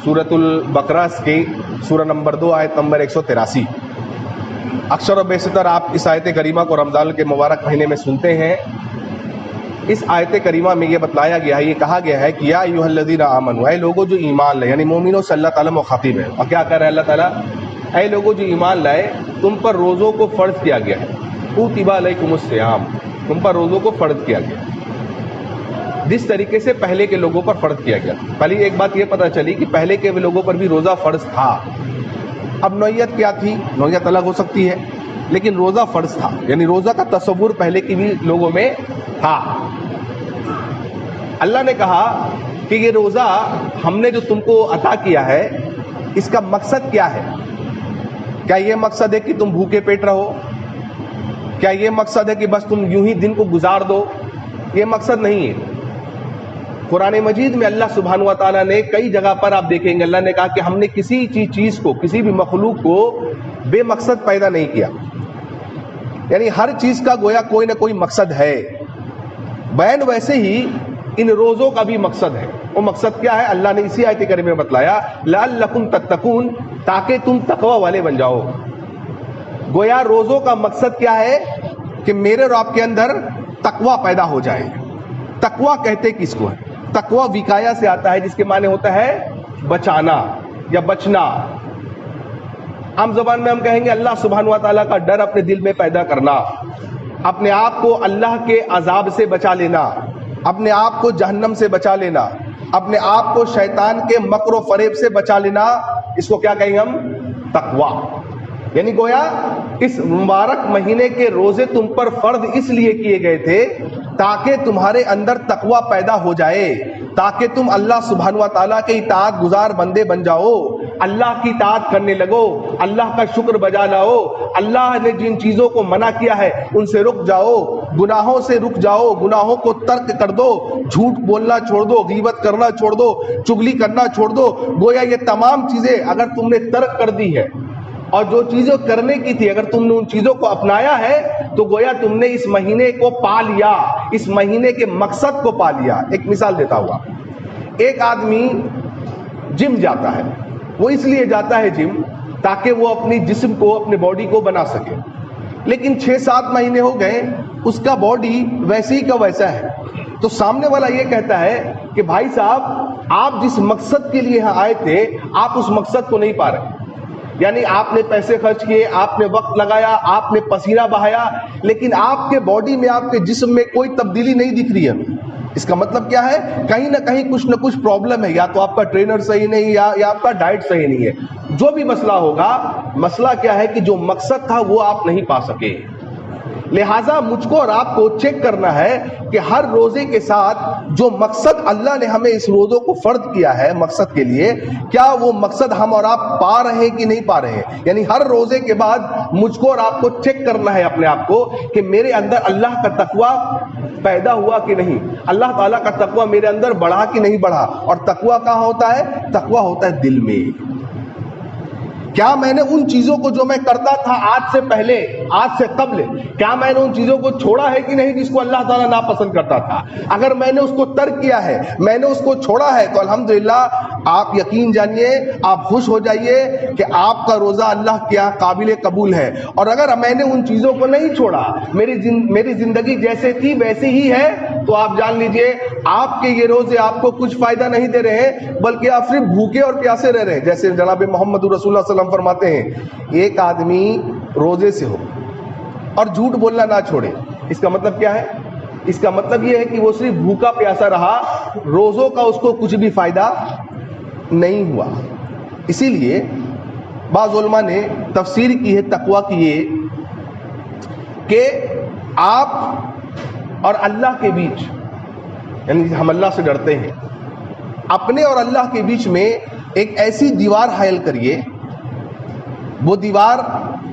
سورۃ البقرہ کی سورہ نمبر 2 آیت نمبر 183۔ اکثر و بیشتر آپ اس آیت کریمہ کو رمضان کے مبارک مہینے میں سنتے ہیں۔ اس آیت کریمہ میں یہ بتلایا گیا ہے، یہ کہا گیا ہے کہ یا ایھا الذین آمنوا، اے لوگوں جو ایمان لائے، یعنی مومنوں سے اللہ تعالیٰ مخاطب ہے، اور کیا کہہ رہا ہے اللہ تعالیٰ؟ اے لوگوں جو ایمان لائے، تم پر روزوں کو فرض کیا گیا ہے، کتب علیکم الصیام، تم پر روزوں کو فرض کیا گیا جس طریقے سے پہلے کے لوگوں پر فرض کیا گیا۔ پہلے ایک بات یہ پتہ چلی کہ پہلے کے لوگوں پر بھی روزہ فرض تھا۔ اب نوعیت کیا تھی؟ نوعیت الگ ہو سکتی ہے، لیکن روزہ فرض تھا، یعنی روزہ کا تصور پہلے کی بھی لوگوں میں تھا۔ اللہ نے کہا کہ یہ روزہ ہم نے جو تم کو عطا کیا ہے، اس کا مقصد کیا ہے؟ کیا یہ مقصد ہے کہ تم بھوکے پیٹ رہو؟ کیا یہ مقصد ہے کہ بس تم یوں ہی دن کو گزار دو؟ یہ مقصد نہیں ہے۔ قرآن مجید میں اللہ سبحانہ و تعالیٰ نے کئی جگہ پر آپ دیکھیں گے اللہ نے کہا کہ ہم نے کسی چیز کو، کسی بھی مخلوق کو بے مقصد پیدا نہیں کیا، یعنی ہر چیز کا گویا کوئی نہ کوئی مقصد ہے۔ بیان ویسے ہی ان روزوں کا بھی مقصد ہے۔ وہ مقصد کیا ہے؟ اللہ نے اسی آیت کریمہ میں بتلایا، لعلکم تتقون، تاکہ تم تقوی والے بن جاؤ۔ گویا روزوں کا مقصد کیا ہے؟ کہ میرے اور آپ کے اندر تقوی پیدا ہو جائے۔ تقوی کہتے کس کو ہے؟ تقوی وقایا سے آتا ہے، جس کے معنی ہوتا ہے بچانا یا بچنا۔ عام زبان میں ہم کہیں گے اللہ سبحانہ و تعالیٰ کا ڈر اپنے دل میں پیدا کرنا، اپنے آپ کو اللہ کے عذاب سے بچا لینا، اپنے آپ کو جہنم سے بچا لینا، اپنے آپ کو شیطان کے مکر و فریب سے بچا لینا، اس کو کیا کہیں گے ہم؟ تقوی۔ یعنی گویا اس مبارک مہینے کے روزے تم پر فرض اس لیے کیے گئے تھے تاکہ تمہارے اندر تقوی پیدا ہو جائے، تاکہ تم اللہ سبحانہ و تعالیٰ کے اطاعت گزار بندے بن جاؤ، اللہ کی اطاعت کرنے لگو، اللہ کا شکر بجا لاؤ، اللہ نے جن چیزوں کو منع کیا ہے ان سے رک جاؤ، گناہوں سے رک جاؤ، گناہوں کو ترک کر دو، جھوٹ بولنا چھوڑ دو، غیبت کرنا چھوڑ دو، چغلی کرنا چھوڑ دو۔ گویا یہ تمام چیزیں اگر تم نے ترک کر دی ہے، اور جو چیزیں کرنے کی تھی اگر تم نے ان چیزوں کو اپنایا ہے، تو گویا تم نے اس مہینے کو پا لیا، اس مہینے کے مقصد کو پا لیا۔ ایک مثال دیتا ہوا، ایک آدمی جم جاتا ہے، وہ اس لیے جاتا ہے جم تاکہ وہ اپنی جسم کو، اپنے باڈی کو بنا سکے، لیکن 6-7 مہینے ہو گئے، اس کا باڈی ویسے ہی کا ویسا ہے۔ تو سامنے والا یہ کہتا ہے کہ بھائی صاحب، آپ جس مقصد کے لیے آئے تھے آپ اس مقصد کو نہیں پا رہے، یعنی آپ نے پیسے خرچ کیے، آپ نے وقت لگایا، آپ نے پسینہ بہایا، لیکن آپ کے باڈی میں، آپ کے جسم میں کوئی تبدیلی نہیں دکھ رہی ہے۔ اس کا مطلب کیا ہے؟ کہیں نہ کہیں کچھ نہ کچھ پرابلم ہے، یا تو آپ کا ٹرینر صحیح نہیں، یا آپ کا ڈائٹ صحیح نہیں ہے۔ جو بھی مسئلہ ہوگا، مسئلہ کیا ہے کہ جو مقصد تھا وہ آپ نہیں پا سکے۔ لہٰذا مجھ کو اور آپ کو چیک کرنا ہے کہ ہر روزے کے ساتھ جو مقصد اللہ نے ہمیں اس روزوں کو فرض کیا ہے مقصد کے لیے، کیا وہ مقصد ہم اور آپ پا رہے ہیں کہ نہیں پا رہے ہیں۔ یعنی ہر روزے کے بعد مجھ کو اور آپ کو چیک کرنا ہے اپنے آپ کو کہ میرے اندر اللہ کا تقوی پیدا ہوا کہ نہیں، اللہ تعالیٰ کا تقوی میرے اندر بڑھا کہ نہیں بڑھا۔ اور تقوی کہاں ہوتا ہے؟ تقوی ہوتا ہے دل میں۔ کیا میں نے ان چیزوں کو جو میں کرتا تھا آج سے پہلے، آج سے قبل، کیا میں نے ان چیزوں کو چھوڑا ہے کہ نہیں جس کو اللہ تعالیٰ ناپسند کرتا تھا؟ اگر میں نے اس کو ترک کیا ہے، میں نے اس کو چھوڑا ہے، تو الحمدللہ آپ یقین جانیے، آپ خوش ہو جائیے کہ آپ کا روزہ اللہ کے یہاں قابل قبول ہے۔ اور اگر میں نے ان چیزوں کو نہیں چھوڑا، میری زندگی جیسے تھی ویسے ہی ہے، تو آپ جان لیجئے آپ کے یہ روزے آپ کو کچھ فائدہ نہیں دے رہے ہیں، بلکہ آپ صرف بھوکے اور پیاسے رہ رہے ہیں۔ جیسے جناب محمد رسول اللہ صلی اللہ علیہ وسلم فرماتے ہیں، ایک آدمی روزے سے ہو اور جھوٹ بولنا نہ چھوڑے، اس کا مطلب کیا ہے؟ اس کا مطلب یہ ہے کہ وہ صرف بھوکا پیاسا رہا، روزوں کا اس کو کچھ بھی فائدہ نہیں ہوا۔ اسی لیے بعض علماء نے تفسیر کی ہے تقوی کی یہ کہ آپ اور اللہ کے بیچ، یعنی ہم اللہ سے ڈرتے ہیں، اپنے اور اللہ کے بیچ میں ایک ایسی دیوار حائل کریے، وہ دیوار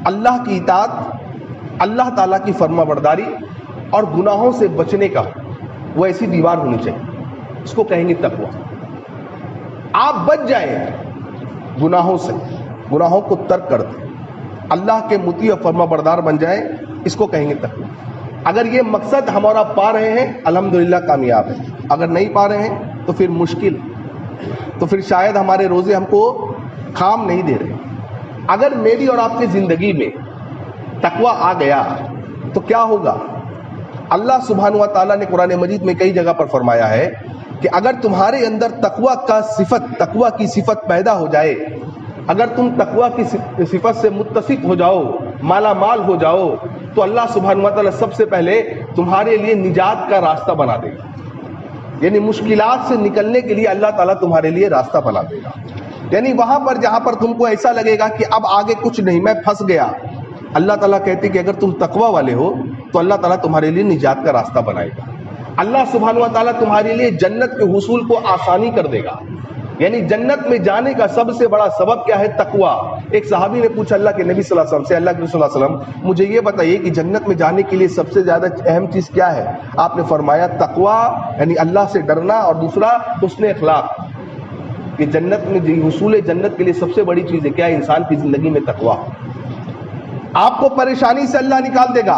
اللہ کی اطاعت، اللہ تعالیٰ کی فرما برداری اور گناہوں سے بچنے کا، وہ ایسی دیوار ہونی چاہیے، اس کو کہیں گے تقوی۔ آپ بچ جائیں گناہوں سے، گناہوں کو ترک کر دیں، اللہ کے مطیع اور فرما بردار بن جائیں، اس کو کہیں گے تقوی۔ اگر یہ مقصد ہمارا پا رہے ہیں الحمدللہ کامیاب ہے، اگر نہیں پا رہے ہیں تو پھر مشکل تو پھر شاید ہمارے روزے ہم کو کام نہیں دے رہے. اگر میری اور آپ کی زندگی میں تقوی آ گیا تو کیا ہوگا؟ اللہ سبحانہ و تعالیٰ نے قرآن مجید میں کئی جگہ پر فرمایا ہے کہ اگر تمہارے اندر تقوی کی صفت پیدا ہو جائے، اگر تم تقوی کی صفت سے متصف ہو جاؤ، مالا مال ہو جاؤ، تو اللہ سبحانہ و تعالیٰ سب سے پہلے تمہارے لیے نجات کا راستہ بنا دے گا. یعنی مشکلات سے نکلنے کے لیے اللہ تعالیٰ تمہارے لیے راستہ بنا دے گا. یعنی وہاں پر جہاں پر تم کو ایسا لگے گا کہ اب آگے کچھ نہیں، میں پھنس گیا، اللہ تعالیٰ کہتے کہ اگر تم تقوی والے ہو تو اللہ تعالیٰ تمہارے لیے نجات کا راستہ بنائے گا. اللہ سبحانہ و تعالیٰ تمہارے لیے جنت کے حصول کو آسانی کر دے گا. یعنی جنت میں جانے کا سب سے بڑا سبب کیا ہے؟ تقوی. ایک صحابی نے پوچھا اللہ کے نبی صلی اللہ علیہ وسلم سے، اللہ کے رسول صلی اللہ علیہ وسلم مجھے یہ بتائیے کہ جنت میں جانے کے لیے سب سے زیادہ اہم چیز کیا ہے؟ آپ نے فرمایا تقوی، یعنی اللہ سے ڈرنا، اور دوسرا حسن اخلاق. کہ جنت میں حصول جنت کے لیے سب سے بڑی چیز ہے کیا؟ انسان کی زندگی میں تقوی. آپ کو پریشانی سے اللہ نکال دے گا،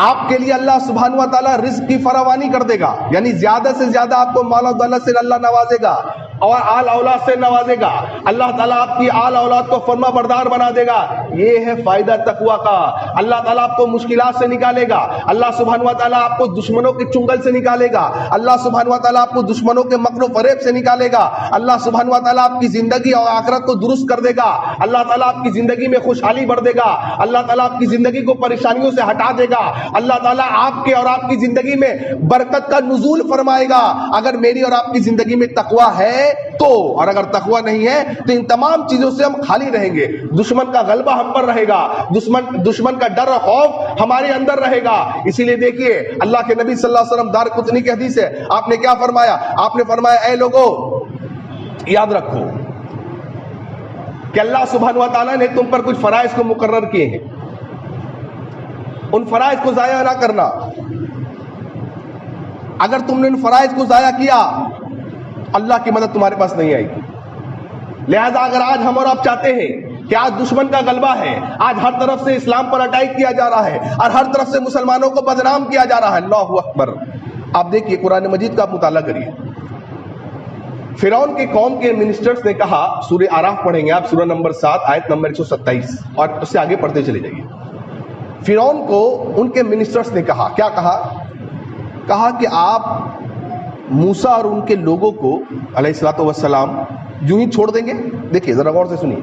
آپ کے لیے اللہ سبحانہ و تعالیٰ رزق کی فراوانی کر دے گا. یعنی زیادہ سے زیادہ آپ کو مال و دولت سے اللہ نوازے گا اور آل اولاد سے نوازے گا. اللہ تعالیٰ آپ کی آل اولاد کو فرما بردار بنا دے گا. یہ ہے فائدہ تقوی کا. اللہ تعالیٰ آپ کو مشکلات سے نکالے گا. اللہ سبحانہ و تعالیٰ آپ کو دشمنوں کے چنگل سے نکالے گا. اللہ سبحانہ و تعالیٰ آپ کو دشمنوں کے مکر و فریب سے نکالے گا. اللہ سبحانہ و تعالیٰ آپ کی زندگی اور آخرت کو درست کر دے گا. اللہ تعالیٰ آپ کی زندگی میں خوشحالی بڑھ دے گا. اللہ تعالیٰ آپ کی زندگی کو پریشانیوں سے ہٹا دے گا. اللہ تعالیٰ آپ کے اور آپ کی زندگی میں برکت کا نزول فرمائے گا. اگر میری اور آپ کی زندگی میں تقوی ہے تو، اور اگر تقوی نہیں ہے تو ان تمام چیزوں سے ہم خالی رہیں گے. دشمن کا غلبہ ہم پر رہے گا، دشمن کا ڈر اور خوف ہمارے اندر رہے گا. اسی لیے دیکھیے اللہ کے نبی صلی اللہ علیہ وسلم، دارقطنی کی حدیث ہے، آپ نے کیا فرمایا؟ آپ نے فرمایا اے لوگو یاد رکھو کہ اللہ سبحانہ و تعالیٰ نے تم پر کچھ فرائض کو مقرر کیے ہیں، ان فرائض کو ضائع نہ کرنا. اگر تم نے ان فرائض کو ضائع کیا اللہ کی مدد تمہارے پاس نہیں آئے گی. لہذا اگر آج ہم اور آپ چاہتے ہیں کہ آج دشمن کا غلبہ ہے، آج ہر طرف سے اسلام پر اٹیک کیا جا رہا ہے اور ہر طرف سے مسلمانوں کو بدنام کیا جا رہا ہے، اللہ اکبر. آپ دیکھیے قرآن مجید کا آپ مطالعہ کریے. فرعون کی قوم کے منسٹرز نے کہا، سورہ اعراف پڑھیں گے آپ، سورہ نمبر 7 آیت نمبر 127 اور اس سے آگے پڑھتے چلے جائیے. فرعون کو ان کے منسٹرز نے کہا، کیا کہا کہ آپ موسیٰ اور ان کے لوگوں کو علیہ الصلوۃ والسلام یوں ہی چھوڑ دیں گے؟ دیکھیے ذرا غور سے سنیے.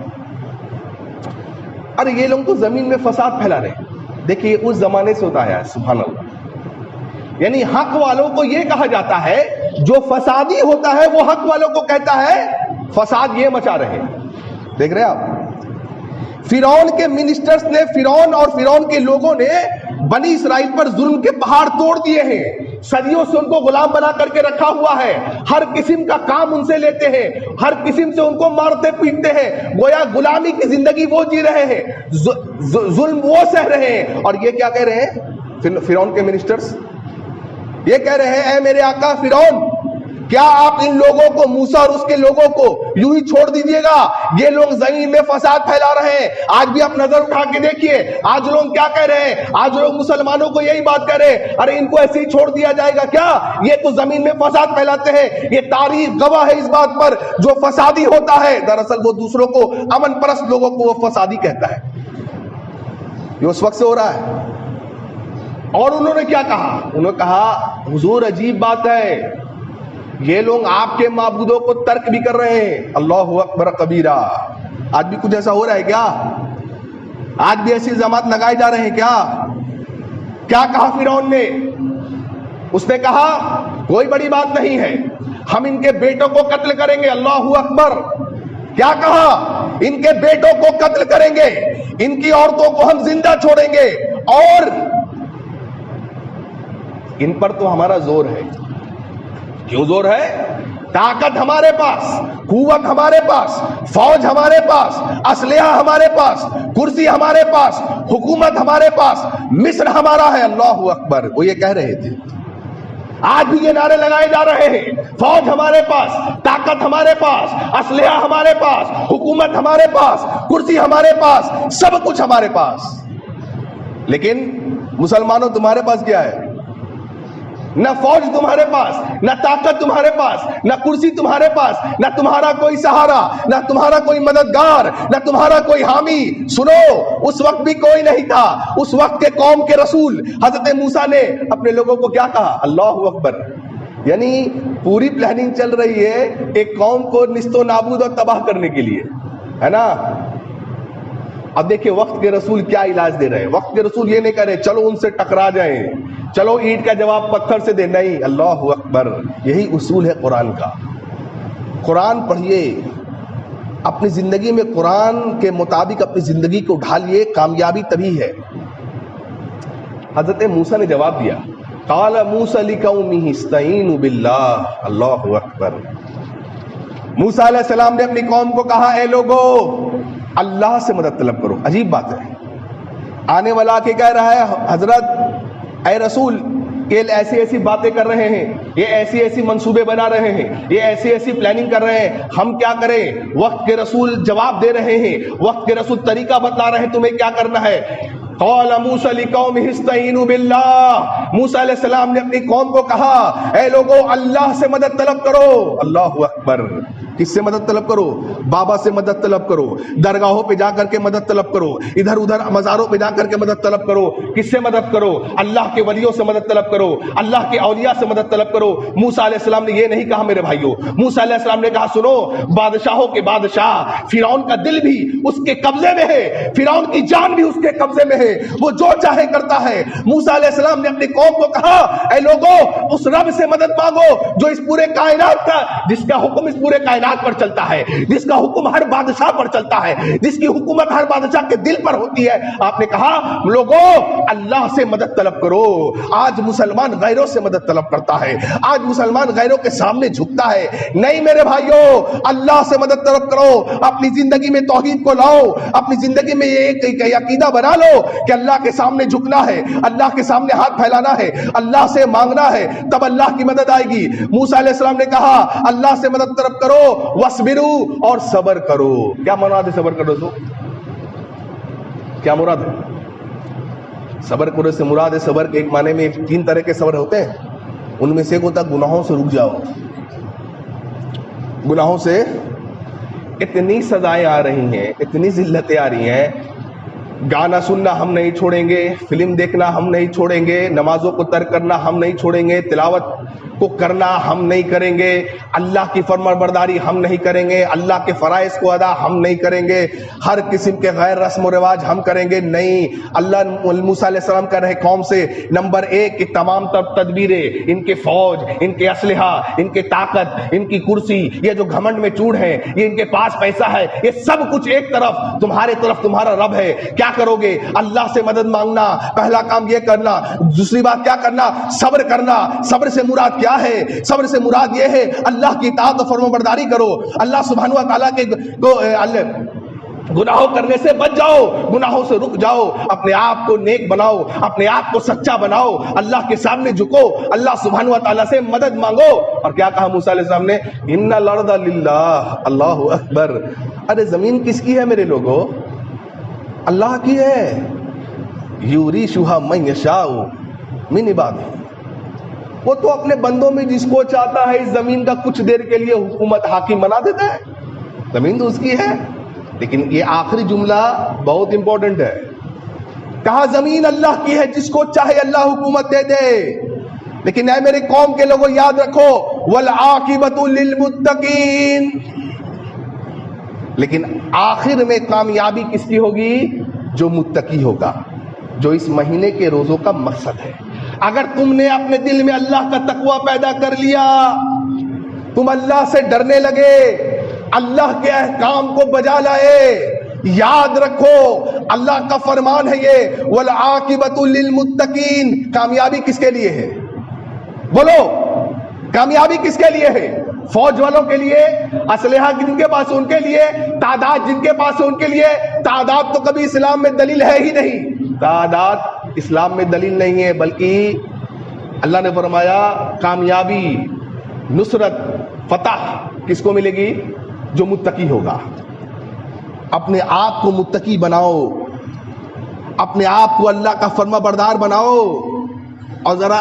ارے یہ لوگ تو زمین میں فساد پھیلا رہے ہیں. دیکھیے اس زمانے سے ہوتا ہے، سبحان اللہ. یعنی حق والوں کو یہ کہا جاتا ہے، جو فسادی ہوتا ہے وہ حق والوں کو کہتا ہے فساد یہ مچا رہے. دیکھ رہے آپ فرعون کے منسٹرز نے، فرعون اور فرعون کے لوگوں نے بنی اسرائیل پر ظلم کے پہاڑ توڑ دیے ہیں. صدیوں سے ان کو غلام بنا کر کے رکھا ہوا ہے. ہر قسم کا کام ان سے لیتے ہیں، ہر قسم سے ان کو مارتے پیٹتے ہیں. گویا غلامی کی زندگی وہ جی رہے ہیں، ظلم وہ سہ رہے ہیں. اور یہ کیا کہہ رہے ہیں فرعون کے منسٹرز؟ یہ کہہ رہے ہیں اے میرے آقا فرعون، کیا آپ ان لوگوں کو، موسیٰ اور اس کے لوگوں کو یوں ہی چھوڑ دیجیے گا؟ یہ لوگ زمین میں فساد پھیلا رہے ہیں. آج بھی آپ نظر اٹھا کے دیکھیے آج لوگ کیا کہہ رہے ہیں. آج لوگ مسلمانوں کو یہی بات کہہ رہے ہیں، ارے ان کو ایسے ہی چھوڑ دیا جائے گا کیا؟ یہ تو زمین میں فساد پھیلاتے ہیں. یہ تاریخ گواہ ہے اس بات پر. جو فسادی ہوتا ہے دراصل وہ دوسروں کو، امن پرست لوگوں کو وہ فسادی کہتا ہے. یہ اس وقت سے ہو رہا ہے. اور انہوں نے کیا کہا؟ انہوں نے کہا حضور عجیب بات ہے، یہ لوگ آپ کے معبودوں کو ترک بھی کر رہے ہیں. اللہ اکبر کبیرہ. آج بھی کچھ ایسا ہو رہا ہے کیا؟ آج بھی ایسی الزامات لگائے جا رہے ہیں کیا؟ کیا کہا فرعون نے؟ اس نے کہا کوئی بڑی بات نہیں ہے، ہم ان کے بیٹوں کو قتل کریں گے. اللہ اکبر. کیا کہا؟ ان کے بیٹوں کو قتل کریں گے، ان کی عورتوں کو ہم زندہ چھوڑیں گے، اور ان پر تو ہمارا زور ہے. کیوں زور ہے؟ طاقت ہمارے پاس، قوت ہمارے پاس، فوج ہمارے پاس، اسلحہ ہمارے پاس، کرسی ہمارے پاس، حکومت ہمارے پاس، مصر ہمارا ہے. اللہ اکبر. وہ یہ کہہ رہے تھے. آج بھی یہ نعرے لگائے جا رہے ہیں، فوج ہمارے پاس، طاقت ہمارے پاس، اسلحہ ہمارے پاس، حکومت ہمارے پاس، کرسی ہمارے پاس، سب کچھ ہمارے پاس. لیکن مسلمانوں تمہارے پاس کیا ہے؟ نہ فوج تمہارے پاس، نہ طاقت تمہارے پاس، نہ کرسی تمہارے پاس، نہ تمہارا کوئی سہارا، نہ تمہارا کوئی مددگار، نہ تمہارا کوئی حامی۔ سنو، اس وقت بھی کوئی نہیں تھا۔ اس وقت کے قوم کے رسول حضرت موسیٰ نے اپنے لوگوں کو کیا کہا؟ اللہ اکبر۔ یعنی پوری پلاننگ چل رہی ہے ایک قوم کو نیست و نابود اور تباہ کرنے کے لیے، ہے نا؟ اب دیکھیں وقت کے رسول کیا علاج دے رہے ہیں۔ وقت کے رسول یہ نہیں کہہ رہے چلو ان سے ٹکرا جائیں، چلو اینٹ کا جواب پتھر سے دے، نہیں، اللہ اکبر۔ یہی اصول ہے قرآن کا۔ قرآن پڑھیے، اپنی زندگی میں قرآن کے مطابق اپنی زندگی کو ڈھالیے، کامیابی تبھی ہے۔ حضرت موسیٰ نے جواب دیا، قال موسیٰ لقومہ استعینوا باللہ، اللہ اکبر۔ موسیٰ علیہ السلام نے اپنی قوم کو کہا، اے لوگو اللہ سے مدد طلب کرو۔ عجیب بات ہے، آنے والا کے کہہ رہا ہے حضرت اے رسول یہ ایسی ایسی باتیں کر رہے ہیں، یہ ایسی ایسی منصوبے بنا رہے ہیں، یہ ایسی ایسی پلاننگ کر رہے ہیں، ہم کیا کریں؟ وقت کے رسول جواب دے رہے ہیں، وقت کے رسول طریقہ بتلا رہے ہیں تمہیں کیا کرنا ہے۔ قال موسیٰ لقومہ استعینوا باللہ، موسیٰ علیہ السلام نے اپنی قوم کو کہا اے لوگو اللہ سے مدد طلب کرو۔ اللہ اکبر۔ کس سے مدد طلب کرو؟ بابا سے مدد طلب کرو، درگاہوں پہ جا کر کے مدد طلب کرو، ادھر ادھر مزاروں پہ جا کر کے مدد طلب کرو۔ کس سے مدد کرو؟ اللہ کے ولیوں سے مدد طلب کرو، اللہ کے اولیاء سے مدد طلب کرو۔ موسیٰ علیہ السلام نے یہ نہیں کہا میرے بھائیوں، موسیٰ علیہ السلام نے کہا سنو، بادشاہوں کے بادشاہ فرعون کا دل بھی اس کے قبضے میں ہے، فرعون کی جان بھی اس کے قبضے میں ہے، وہ جو چاہے کرتا ہے۔ موسیٰ علیہ السلام نے اپنی قوم کو کہا اے لوگو اس رب سے مدد مانگو جو اس پورے کائنات کا، جس کا حکم اس پورے کائنات پر چلتا ہے، جس کا حکم ہر بادشاہ پر چلتا ہے، جس کی حکومت ہر بادشاہ کے دل پر ہوتی ہے۔ آپ نے کہا لوگو اللہ سے مدد طلب کرو۔ آج مسلمان غیروں سے مدد طلب کرتا ہے، آج مسلمان غیروں کے سامنے جھکتا ہے۔ نہیں میرے بھائیوں، اللہ سے مدد طلب کرو، اپنی زندگی میں توحید کو لاؤ، اپنی زندگی میں یہ عقیدہ بنا لو کہ اللہ کے سامنے جھکنا ہے، اللہ کے سامنے ہاتھ پھیلانا ہے، اللہ سے مانگنا ہے، تب اللہ کی مدد آئے گی۔ موسیٰ علیہ السلام نے کہا اللہ سے مدد طلب کرو، وَاصْبِرُوا، اور صبر کرو۔ کیا مراد ہے صبر کرو تو؟ کیا مراد ہے صبر کرو سے؟ مراد ہے صبر کے ایک معنی میں 3 طرح کے صبر ہوتے ہیں، ان میں سے ایک ہوتا ہے گناہوں سے رک جاؤ۔ گناہوں سے اتنی سزائیں آ رہی ہیں، اتنی ذلتیں آ رہی ہیں، گانا سننا ہم نہیں چھوڑیں گے، فلم دیکھنا ہم نہیں چھوڑیں گے، نمازوں کو ترک کرنا ہم نہیں چھوڑیں گے، تلاوت کو کرنا ہم نہیں کریں گے، اللہ کی فرمانبرداری ہم نہیں کریں گے، اللہ کے فرائض کو ادا ہم نہیں کریں گے، ہر قسم کے غیر رسم و رواج ہم کریں گے نہیں۔ اللہ موسیٰ علیہ السلام کہہ رہے قوم سے نمبر 1 کہ تمام تدبیریں، ان کے فوج، ان کے اسلحہ، ان کے طاقت، ان کی کرسی، یہ جو گھمنڈ میں چور ہیں، یہ ان کے پاس پیسہ ہے، یہ سب کچھ ایک طرف، تمہارے طرف تمہارا رب ہے۔ کیا کرو گے؟ اللہ سے مدد مانگنا، پہلا کام یہ کرنا۔ دوسری بات کیا کرنا؟ صبر کرنا۔ صبر سے مراد کیا ہے؟ صبر سے مراد یہ ہے اللہ کی اطاعت و فرمانبرداری کرو، اللہ سبحانہ و تعالیٰ کے گناہوں کرنے سے بچ جاؤ، گناہوں سے رک جاؤ، اپنے آپ کو نیک بناؤ، اپنے آپ کو سچا بناؤ، اللہ کے سامنے جھکو، اللہ سبحانہ و تعالیٰ سے مدد مانگو۔ اور کیا کہا موسیٰ علیہ السلام نے؟ ان الارض للہ، اللہ اکبر۔ ارے زمین کس کی ہے میرے لوگوں؟ اللہ کی ہے۔ یوریثھا من یشاء من عبادہ، وہ تو اپنے بندوں میں جس کو چاہتا ہے اس زمین کا کچھ دیر کے لیے حکومت حاکم بنا دیتا ہے، زمین تو اس کی ہے۔ لیکن یہ آخری جملہ بہت امپورٹنٹ ہے، کہا زمین اللہ کی ہے، جس کو چاہے اللہ حکومت دے دے۔ لیکن اے میرے قوم کے لوگوں یاد رکھو والعاقبۃ للمتقین، لیکن آخر میں کامیابی کس کی ہوگی؟ جو متقی ہوگا، جو اس مہینے کے روزوں کا مقصد ہے۔ اگر تم نے اپنے دل میں اللہ کا تقوی پیدا کر لیا، تم اللہ سے ڈرنے لگے، اللہ کے احکام کو بجا لائے، یاد رکھو اللہ کا فرمان ہے یہ والعاقبۃ للمتقین۔ کامیابی کس کے لیے ہے؟ بولو، کامیابی کس کے لیے ہے؟ فوج والوں کے لیے، اسلحہ جن کے پاس ان کے لیے، تعداد جن کے پاس ان کے لیے۔ تعداد تو کبھی اسلام میں دلیل ہے ہی نہیں، تعداد اسلام میں دلیل نہیں ہے، بلکہ اللہ نے فرمایا کامیابی، نصرت، فتح کس کو ملے گی؟ جو متقی ہوگا۔ اپنے آپ کو متقی بناؤ، اپنے آپ کو اللہ کا فرما بردار بناؤ، اور ذرا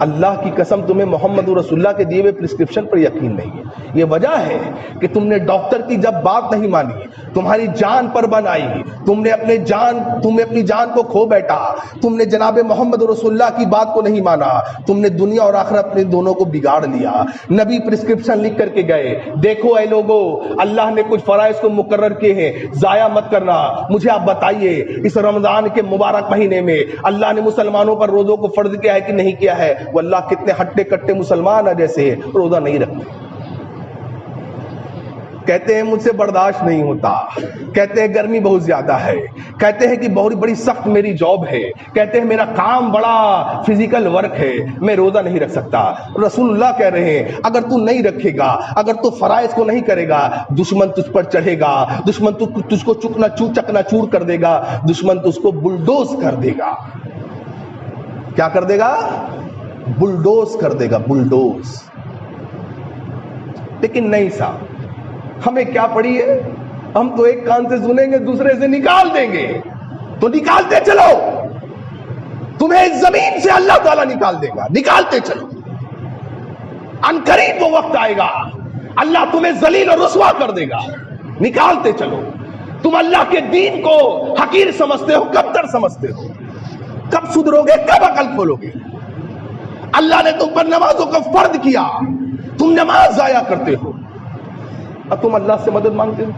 اللہ کی قسم تمہیں محمد رسول اللہ کے دیے ہوئے پرسکرپشن پر یقین نہیں ہے. یہ وجہ ہے کہ تم نے ڈاکٹر کی جب بات نہیں مانی, تمہاری جان پر بن آئی, تم نے اپنی جان کو کھو بیٹھا, تم نے جناب محمد رسول اللہ کی بات کو نہیں مانا, تم نے دنیا اور آخرت اپنے دونوں کو بگاڑ لیا. نبی پرسکرپشن لکھ کر کے گئے, دیکھو اے لوگو, اللہ نے کچھ فرائض کو مقرر کیے ہیں, ضائع مت کرنا. مجھے آپ بتائیے اس رمضان کے مبارک مہینے میں اللہ نے مسلمانوں پر روزوں کو فرض کیا ہے کہ نہیں کیا ہے؟ وہ اللہ کتنے ہٹے کٹے مسلمان ہیں جیسے روزہ نہیں رکھتے. کہتے ہیں مجھ سے برداشت نہیں ہوتا, کہتے ہیں گرمی بہت زیادہ ہے, کہتے ہیں کہ بہت بڑی سخت میری جاب ہے, کہتے ہیں میرا کام بڑا فزیکل ورک ہے, میں روزہ نہیں رکھ سکتا. رسول اللہ کہہ رہے ہیں اگر تو نہیں رکھے گا, اگر تو فرائض کو نہیں کرے گا, دشمن تجھ پر چڑھے گا, دشمن تجھ کو چکنا چور کر دے گا, دشمن تجھ کو بلڈوز کر دے گا. کیا کر دے گا؟ بلڈوز کر دے گا, بلڈوز. لیکن نہیں صاحب, ہمیں کیا پڑی ہے؟ ہم تو ایک کان سے سنیں گے دوسرے سے نکال دیں گے. تو نکالتے چلو, تمہیں اس زمین سے اللہ تعالیٰ نکال دے گا, نکالتے چلو. ان قریب وہ وقت آئے گا اللہ تمہیں ذلیل اور رسوا کر دے گا, نکالتے چلو. تم اللہ کے دین کو حقیر سمجھتے ہو, کب تک سمجھتے ہو؟ کب سدھرو گے؟ کب عقل کھولو گے؟ اللہ نے تم پر نمازوں کا فرض کیا, تم نماز ضائع کرتے ہو, اب تم اللہ سے مدد مانگتے ہو.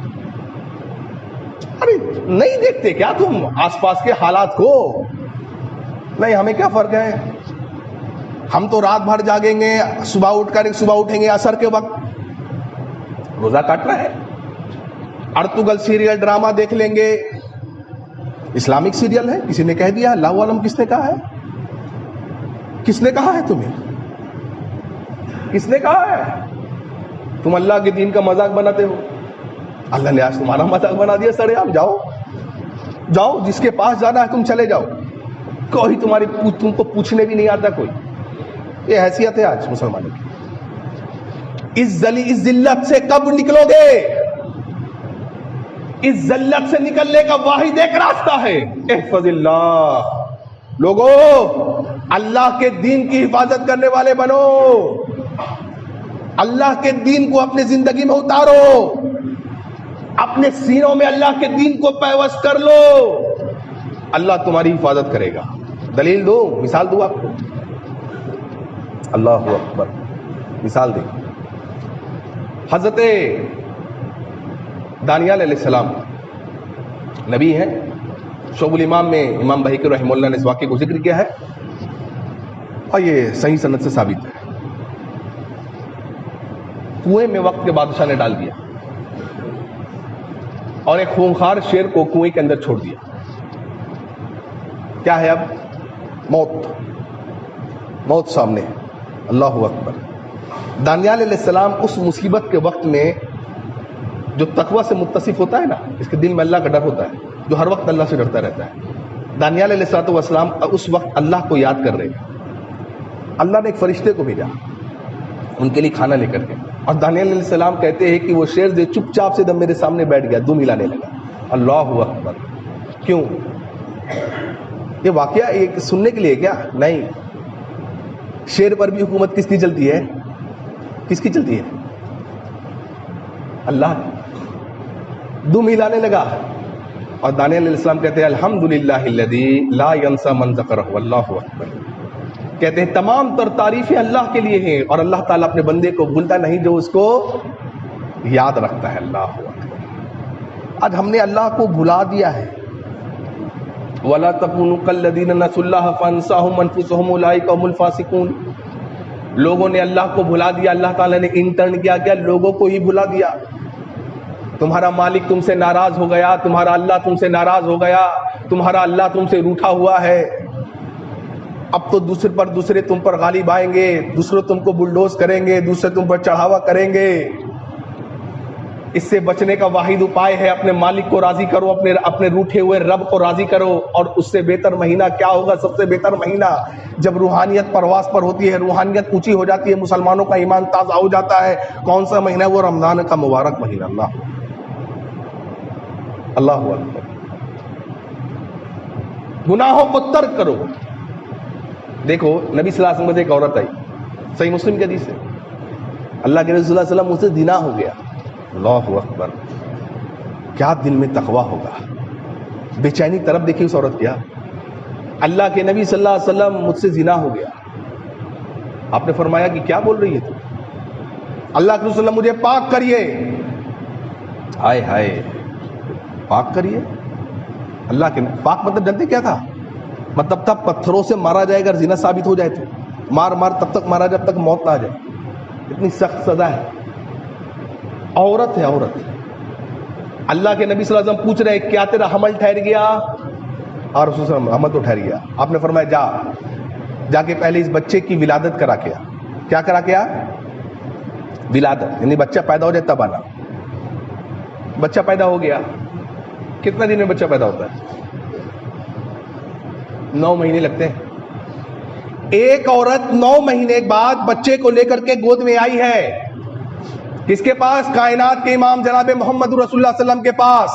ارے نہیں دیکھتے کیا تم آس پاس کے حالات کو؟ نہیں, ہمیں کیا فرق ہے؟ ہم تو رات بھر جاگیں گے, صبح اٹھیں گے عصر کے وقت روزہ کاٹنا ہے. ارطغرل سیریل ڈرامہ دیکھ لیں گے, اسلامک سیریل ہے, کسی نے کہہ دیا, اللہ عالم کس نے کہا ہے؟ کس نے کہا ہے تمہیں؟ کس نے کہا ہے؟ تم اللہ کے دین کا مذاق بناتے ہو. اللہ نے آج تمہارا مذاق بنا دیا. سڑے آپ جاؤ, جس کے پاس جانا ہے تم چلے جاؤ, کوئی تم کو پوچھنے بھی نہیں آتا کوئی. یہ حیثیت ہے آج مسلمانوں کی. اس ذلت سے کب نکلو گے؟ اس ذلت سے نکلنے کا واحد ایک راستہ ہے, احفظ اللہ. لوگوں, اللہ کے دین کی حفاظت کرنے والے بنو, اللہ کے دین کو اپنے زندگی میں اتارو, اپنے سینوں میں اللہ کے دین کو پیوست کر لو, اللہ تمہاری حفاظت کرے گا. دلیل دو, مثال دو آپ کو. اللہ اکبر, مثال دے. حضرت دانیال علیہ السلام نبی ہیں, شعب الامام میں امام بحیقی رحمہ اللہ نے اس واقعے کو ذکر کیا ہے اور یہ صحیح سند سے ثابت ہے. کنویں میں وقت کے بادشاہ نے ڈال دیا اور ایک خونخوار شیر کو کنویں کے اندر چھوڑ دیا. کیا ہے اب؟ موت سامنے. اللہ اکبر. دانیال علیہ السلام اس مصیبت کے وقت میں جو تقوی سے متصف ہوتا ہے نا, اس کے دل میں اللہ کا ڈر ہوتا ہے, جو ہر وقت اللہ سے ڈرتا رہتا ہے, دانیال علیہ السلام اس وقت اللہ کو یاد کر رہے ہیں. اللہ نے ایک فرشتے کو بھیجا ان کے لیے کھانا لے کر کے, اور دانیال علیہ السلام کہتے ہیں کہ وہ شیر جو چپ چاپ سے میرے سامنے بیٹھ گیا, دم ہلانے لگا. اللہ اکبر. کیوں؟ یہ واقعہ ایک سننے کے لیے کیا نہیں, شیر پر بھی حکومت کس کی چلتی ہے؟ کس کی چلتی ہے؟ اللہ. دم ہلانے لگا اور دانیال علیہ السلام کہتے ہیں الحمدللہ الذی لا ینسى من ذکرہ. اللہ اکبر. کہتے ہیں تمام تر تعریفیں اللہ کے لیے ہیں, اور اللہ تعالیٰ اپنے بندے کو بھولتا نہیں جو اس کو یاد رکھتا ہے. اللہ اکبر. آج ہم نے اللہ کو بھلا دیا ہے. وَلَا تَكُونُوا كَالَّذِينَ نَسُوا اللَّهَ فَأَنسَاهُمْ أَنفُسَهُمْ أُولَٰئِكَ هُمُ الْفَاسِقُونَ. لوگوں نے اللہ کو بھلا دیا, اللہ تعالیٰ نے انٹرن کیا لوگوں کو ہی بھلا دیا. تمہارا مالک تم سے ناراض ہو گیا, تمہارا اللہ تم سے ناراض ہو گیا, تمہارا اللہ تم سے روٹھا ہوا ہے. اب تو دوسرے تم پر غالب آئیں گے, دوسرے تم کو بلڈوز کریں گے, دوسرے تم پر چڑھاوا کریں گے. اس سے بچنے کا واحد اپائے ہے اپنے مالک کو راضی کرو, اپنے روٹھے ہوئے رب کو راضی کرو. اور اس سے بہتر مہینہ کیا ہوگا؟ سب سے بہتر مہینہ جب روحانیت پرواز پر ہوتی ہے, روحانیت اونچی ہو جاتی ہے, مسلمانوں کا ایمان تازہ ہو جاتا ہے. کون سا مہینہ ہے وہ؟ رمضان کا مبارک مہینہ. اللہ اکبر. گناہوں کو ترک کرو, دیکھو نبی صلی اللہ علیہ وسلم سے ایک عورت آئی, صحیح مسلم کی حدیث ہے, اللہ کے رسول صلی اللہ علیہ وسلم, مجھ سے زنا ہو گیا. اللہ اکبر, کیا دل میں تقویٰ ہوگا, بے چینی طرف دیکھی اس عورت کیا. اللہ کے نبی صلی اللہ علیہ وسلم, مجھ سے زنا ہو گیا. آپ نے فرمایا کہ کیا بول رہی ہے تو؟ اللہ کے رسول مجھے پاک کریے. ہائے ہائے, پاک کریے. اللہ کے پاک مطلب جانتے کیا تھا؟ مطلب تب پتھروں سے مارا جائے اگر زنا ثابت ہو جائے تو, مار مار تب تک مارا جب تک موت نہ آ جائے. اتنی سخت سزا ہے. عورت ہے عورت. اللہ کے نبی صلی اللہ علیہ وسلم پوچھ رہے کیا تیرا حمل ٹھہر گیا؟ اور رسول صلی اللہ علیہ وسلم حمل تو ٹھہر گیا. آپ نے فرمایا جا کے پہلے اس بچے کی ولادت کرا کے آ. کیا کرا کے آ؟ ولادت, یعنی بچہ پیدا ہو جائے تب آنا. بچہ پیدا ہو گیا. کتنا دن میں بچہ پیدا ہوتا ہے؟ 9 مہینے لگتے ہیں. ایک عورت 9 مہینے بعد بچے کو لے کر کے گود میں آئی ہے. کس کے پاس؟ کائنات کے امام جناب محمد رسول اللہ صلی اللہ علیہ وسلم کے پاس.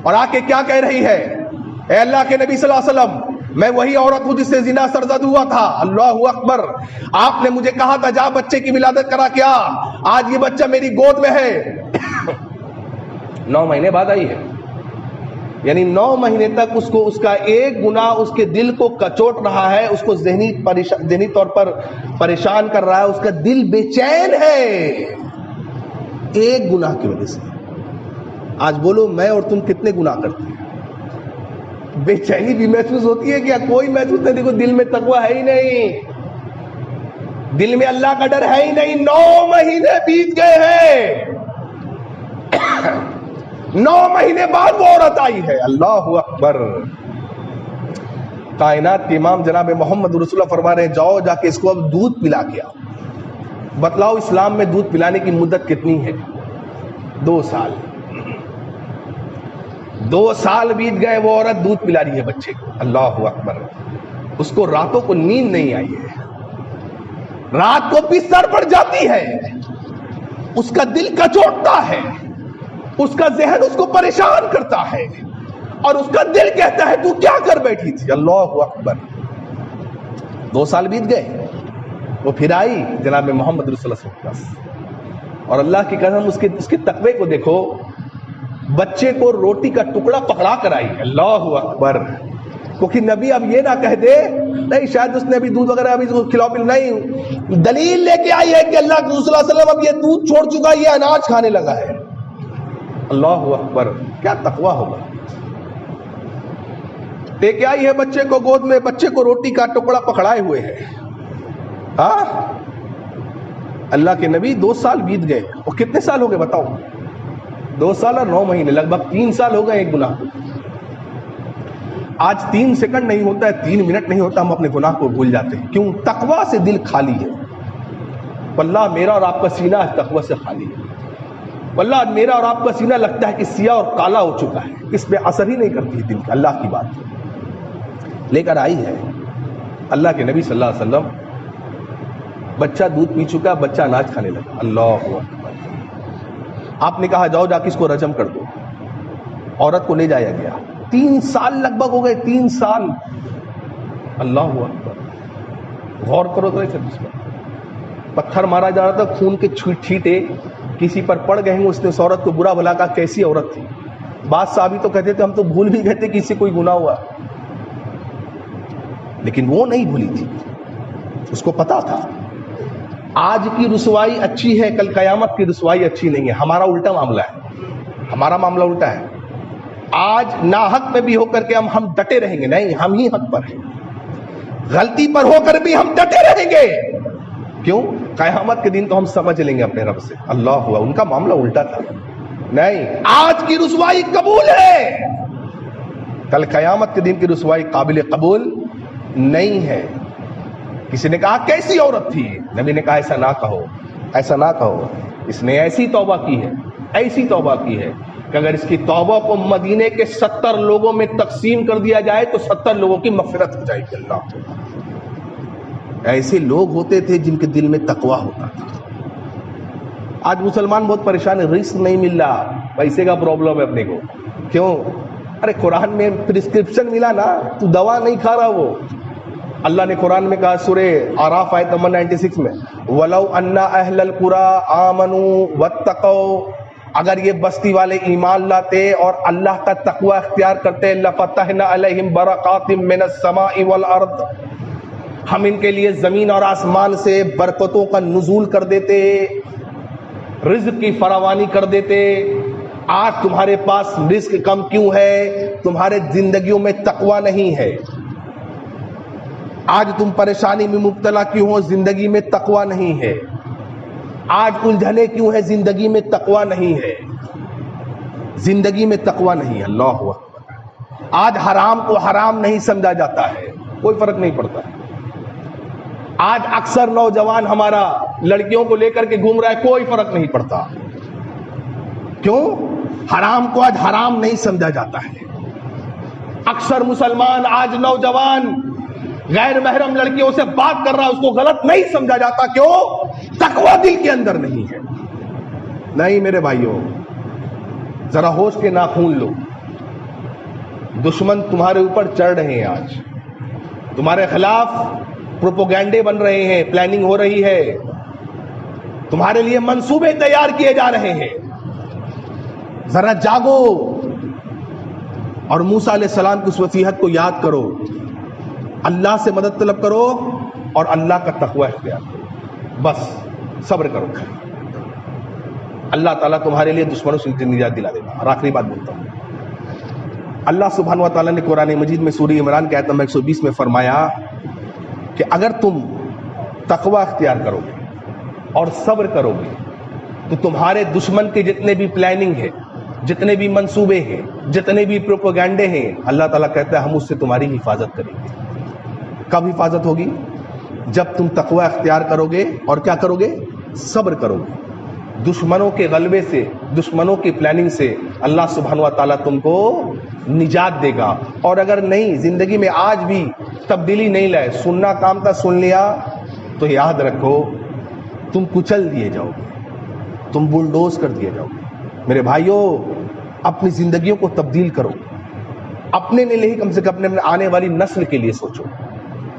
اور آ کے کیا کہہ رہی ہے؟ اے اللہ کے نبی صلی اللہ علیہ وسلم, میں وہی عورت ہوں جس سے زنا سرزد ہوا تھا. اللہ اکبر. آپ نے مجھے کہا تھا جا بچے کی ولادت کرا کیا, آج یہ بچہ میری گود میں ہے. 9 مہینے بعد آئی ہے. یعنی 9 مہینے تک اس کو اس کا ایک گناہ اس کے دل کو کچوٹ رہا ہے, اس کو ذہنی طور پر پریشان کر رہا ہے, اس کا دل بے چین ہے ایک گناہ کی وجہ سے. آج بولو میں اور تم کتنے گناہ کرتے ہیں؟ بے چینی بھی محسوس ہوتی ہے کیا؟ کوئی محسوس نہیں. دیکھو دل میں تقویٰ ہے ہی نہیں, دل میں اللہ کا ڈر ہے ہی نہیں. 9 مہینے بیت گئے ہیں, 9 مہینے بعد وہ عورت آئی ہے. اللہ اکبر. کائنات کے امام جناب محمد رسول اللہ فرما رہے ہیں جاؤ جا کے اس کو اب دودھ پلا کے آؤ. بتلاؤ اسلام میں دودھ پلانے کی مدت کتنی ہے؟ 2 سال. 2 سال بیت گئے, وہ عورت دودھ پلا رہی ہے بچے کو. اللہ اکبر. اس کو راتوں کو نیند نہیں آئی ہے, رات کو بستر پر جاتی ہے, اس کا دل کچوٹتا ہے, اس کا ذہن اس کو پریشان کرتا ہے, اور اس کا دل کہتا ہے تو کیا کر بیٹھی تھی. اللہ اکبر. 2 سال بیت گئے, وہ پھر آئی جناب محمد رسول اللہ صلی اللہ علیہ وسلم, اور اللہ کی قسم اس کے تقوی کو دیکھو, بچے کو روٹی کا ٹکڑا پکڑا کر آئی. اللہ اکبر. کیونکہ نبی اب یہ نہ کہہ دے نہیں شاید اس نے ابھی دودھ وغیرہ ابھی کھلاؤ پل, نہیں, دلیل لے کے آئی ہے کہ اللہ کے رسول صلی اللہ علیہ وسلم اب یہ دودھ چھوڑ چکا, یہ اناج کھانے لگا ہے. اللہ اکبر. کیا تقویٰ ہوگا. لے کے آئی ہے بچے کو گود میں, بچے کو روٹی کا ٹکڑا پکڑائے ہوئے ہے. ہاں, اللہ کے نبی 2 سال بیت گئے. اور کتنے سال ہو گئے بتاؤ؟ 2 سال اور 9 مہینے, لگ بھگ 3 سال ہو گئے ایک گناہ کو. آج 3 سیکنڈ نہیں ہوتا ہے, 3 منٹ نہیں ہوتا, ہم اپنے گناہ کو بھول جاتے ہیں. کیوں؟ تقویٰ سے دل خالی ہے. واللہ میرا اور آپ کا سینہ تقویٰ سے خالی ہے. واللہ میرا اور آپ کا سینہ لگتا ہے کہ سیاہ اور کالا ہو چکا ہے, اس پہ اثر ہی نہیں کرتی ہے دل کا. اللہ کی بات لے کر آئی ہے اللہ کے نبی صلی اللہ علیہ وسلم. بچہ دودھ پی چکا, بچہ اناج کھانے لگا. اللہ اکبر. آپ نے کہا جاؤ جا کے اس کو رجم کر دو. عورت کو لے جایا گیا. 3 سال لگ بھگ ہو گئے, 3 سال. اللہ اکبر. غور کرو تو اس پر پتھر مارا جا رہا تھا, خون کے چھیٹے کسی پر پڑ گئے. اس نے اس عورت کو برا بھلا کہا کیسی عورت تھی. بعض صحابی تو کہتے تھے ہم تو بھول بھی گئے تھے کسی کوئی گناہ ہوا, لیکن وہ نہیں بھولی تھی, اس کو پتا تھا آج کی رسوائی اچھی ہے, کل قیامت کی رسوائی اچھی نہیں ہے. ہمارا الٹا معاملہ ہے, ہمارا معاملہ الٹا ہے. آج ناحق میں بھی ہو کر کے ہم ڈٹے رہیں گے, نہیں ہم ہی حق پر ہیں. غلطی پر ہو کر بھی ہم ڈٹے رہیں گے. کیوں؟ قیامت کے دن تو ہم سمجھ لیں گے اپنے رب سے. اللہ ہوا, ان کا معاملہ الٹا تھا. نہیں, آج کی رسوائی قبول ہے, کل قیامت کے دن کی رسوائی قابل قبول نہیں ہے. کسی نے کہا کیسی عورت تھی؟ نبی نے کہا ایسا نہ کہو, ایسا نہ کہو. اس نے ایسی توبہ کی ہے, ایسی توبہ کی ہے کہ اگر اس کی توبہ کو مدینے کے 70 لوگوں میں تقسیم کر دیا جائے تو 70 لوگوں کی مغفرت ہو جائے گی. اللہ, ایسے لوگ ہوتے تھے جن کے دل میں تقویٰ ہوتا تھا. آج مسلمان بہت پریشان ہے, رزق نہیں مل رہا, پیسے کا پرابلم ہے اپنے کو. کیوں؟ ارے قرآن میں پرسکرپشن ملا نا, تو دوا نہیں کھا رہا. وہ اللہ نے قرآن میں کہا سورہ اعراف آیت نمبر 96 میں وَلَوْ أَنَّ أَهْلَ الْقُرَىٰ آمَنُوا وَاتَّقَوْا، اگر یہ بستی والے ایمان لاتے اور اللہ کا تقوی اختیار کرتے لَفَتَحْنَا عَلَيْهِمْ بَرَكَاتٍ مِّنَ السَّمَاءِ وَالْأَرْضِ، ہم ان کے لیے زمین اور آسمان سے برکتوں کا نزول کر دیتے، رزق کی فراوانی کر دیتے۔ آج تمہارے پاس رزق کم کیوں ہے؟ تمہارے زندگیوں میں تقوی نہیں ہے۔ آج تم پریشانی میں مبتلا کیوں ہو؟ زندگی میں تقوی نہیں ہے۔ آج الجھنے کیوں ہے؟ زندگی میں تقوی نہیں ہے، زندگی میں تقوی نہیں ہے۔ اللہ اکبر۔ آج حرام کو حرام نہیں سمجھا جاتا ہے، کوئی فرق نہیں پڑتا۔ آج اکثر نوجوان ہمارا لڑکیوں کو لے کر کے گھوم رہا ہے، کوئی فرق نہیں پڑتا۔ کیوں؟ حرام کو آج حرام نہیں سمجھا جاتا ہے۔ اکثر مسلمان آج نوجوان غیر محرم لڑکیوں سے بات کر رہا ہے، اس کو غلط نہیں سمجھا جاتا۔ کیوں؟ تقوی دل کے اندر نہیں ہے۔ نہیں میرے بھائیوں، ذرا ہوش کے ناخون لو۔ دشمن تمہارے اوپر چڑھ رہے ہیں، آج تمہارے خلاف پروپوگینڈے بن رہے ہیں، پلاننگ ہو رہی ہے، تمہارے لیے منصوبے تیار کیے جا رہے ہیں۔ ذرا جاگو اور موسیٰ علیہ السلام کی اس وصیحت کو یاد کرو، اللہ سے مدد طلب کرو اور اللہ کا تقوی اختیار کرو، بس صبر کرو، اللہ تعالیٰ تمہارے لیے دشمنوں سے نجات دلا دے گا۔ اور آخری بات بولتا ہوں، اللہ سبحانہ و تعالیٰ نے قرآن مجید میں سورہ عمران کے آیت نمبر 120 میں فرمایا کہ اگر تم تقوی اختیار کرو گے اور صبر کرو گے تو تمہارے دشمن کے جتنے بھی پلاننگ ہے، جتنے بھی منصوبے ہیں، جتنے بھی پروپیگنڈے ہیں، اللہ تعالیٰ کہتا ہے ہم اس سے تمہاری حفاظت کریں گے۔ کب حفاظت ہوگی؟ جب تم تقوی اختیار کرو گے اور کیا کرو گے؟ صبر کرو گے۔ دشمنوں کے غلبے سے، دشمنوں کی پلاننگ سے اللہ سبحانہ و تعالیٰ تم کو نجات دے گا۔ اور اگر نہیں، زندگی میں آج بھی تبدیلی نہیں لائے، سننا کام تھا سن لیا، تو یاد رکھو تم کچل دیے جاؤ گے، تم بلڈوز کر دیے جاؤ گے۔ میرے بھائیوں، اپنی زندگیوں کو تبدیل کرو، اپنے لیے نہیں، کم سے کم اپنے آنے والی نسل کے لیے سوچو،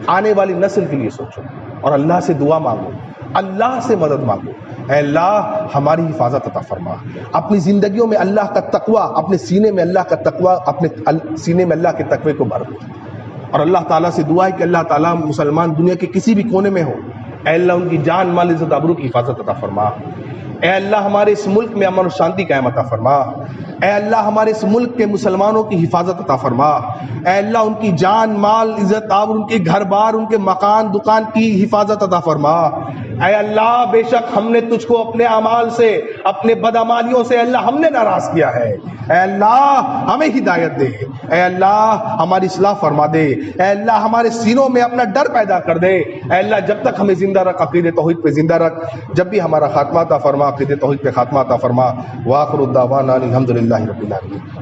آنے والی نسل کے لیے سوچو، اور اللہ سے دعا مانگو، اللہ سے مدد مانگو، اے اللہ ہماری حفاظت عطا فرما۔ اپنی زندگیوں میں اللہ کا تقوی، اپنے سینے میں اللہ کا تقوی، اپنے سینے میں اللہ کے تقوی کو بھر دو۔ اور اللہ تعالیٰ سے دعا ہے کہ اللہ تعالیٰ مسلمان دنیا کے کسی بھی کونے میں ہو، اے اللہ ان کی جان مال عزت آبرو کی حفاظت عطا فرما۔ اے اللہ ہمارے اس ملک میں امن و شانتی قائم عطا فرما۔ اے اللہ ہمارے اس ملک کے مسلمانوں کی حفاظت عطا فرما۔ اے اللہ ان کی جان مال عزت آبرو، ان کے گھر بار، ان کے مکان دکان کی حفاظت عطا فرما۔ اے اللہ بے شک ہم نے تجھ کو اپنے اعمال سے، اپنے بدعمالیوں سے اللہ ہم نے ناراض کیا ہے، اے اللہ ہمیں ہدایت دے، اے اللہ ہماری اصلاح فرما دے، اے اللہ ہمارے سینوں میں اپنا ڈر پیدا کر دے، اے اللہ جب تک ہمیں زندہ رکھ عقید توحید پہ زندہ رکھ، جب بھی ہمارا خاتمہ عطا فرما عقید توحید پہ خاتمہ عطا فرما۔ وآخر الدعوانا الحمدللہ رب العالمین۔